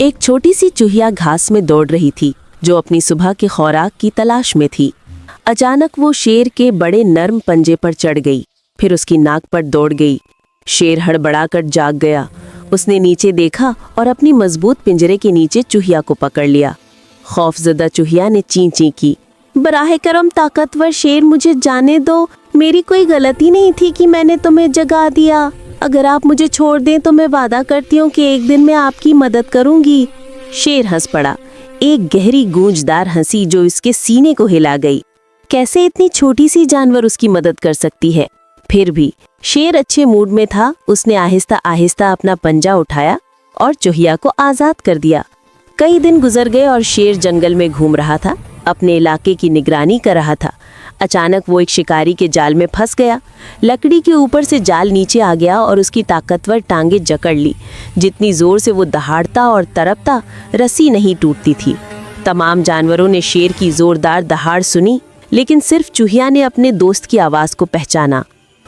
एक छोटी सी चूहिया घास में दौड़ रही थी, जो अपनी सुबह की खुराक की तलाश में थी। अचानक वो शेर के बड़े नर्म पंजे पर चढ़ गई, फिर उसकी नाक पर दौड़ गई। शेर हड़बड़ाकर जाग गया। उसने नीचे देखा और अपनी मजबूत पिंजरे के नीचे चूहिया को पकड़ लिया। खौफजदा चूहिया ने ची ची की, बराहे करम ताकतवर शेर, मुझे जाने दो। मेरी कोई गलती नहीं थी कि मैंने तुम्हें जगा दिया। अगर आप मुझे छोड़ दें तो मैं वादा करती हूँ कि एक दिन मैं आपकी मदद करूंगी। शेर हंस पड़ा, एक गहरी गूंजदार हंसी जो इसके सीने को हिला गई। कैसे इतनी छोटी सी जानवर उसकी मदद कर सकती है? फिर भी शेर अच्छे मूड में था। उसने आहिस्ता आहिस्ता अपना पंजा उठाया और चूहिया को आजाद कर दिया। कई दिन गुजर गए और शेर जंगल में घूम रहा था, अपने इलाके की निगरानी कर रहा था। अचानक वो एक शिकारी के जाल में फंस गया। लकड़ी के ऊपर से जाल नीचे आ गया और उसकी ताकतवर टांगे जकड़ ली। जितनी जोर से वो दहाड़ता और तड़पता, रस्सी नहीं टूटती थी। तमाम जानवरों ने शेर की जोरदार दहाड़ सुनी, लेकिन सिर्फ चूहिया ने अपने दोस्त की आवाज को पहचाना।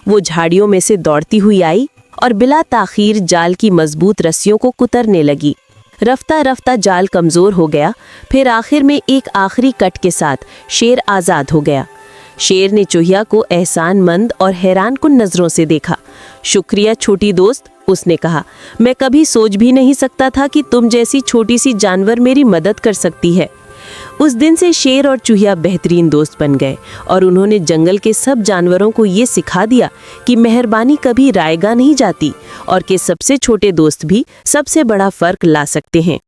वो झाड़ियों में से दौड़ती हुई आई और बिला ताखीर जाल की मजबूत रस्सियों को कुतरने लगी। रफ्ता रफ्ता जाल कमजोर हो गया। फिर आखिर में एक आखिरी कट के साथ शेर आजाद हो गया। शेर ने चूहिया को एहसानमंद और हैरानकुन नजरों से देखा। शुक्रिया छोटी दोस्त, उसने कहा। मैं कभी सोच भी नहीं सकता था कि तुम जैसी छोटी सी जानवर मेरी मदद कर सकती है। उस दिन से शेर और चूहिया बेहतरीन दोस्त बन गए और उन्होंने जंगल के सब जानवरों को ये सिखा दिया कि मेहरबानी कभी रायगा नहीं जाती और कि सबसे छोटे दोस्त भी सबसे बड़ा फर्क ला सकते हैं।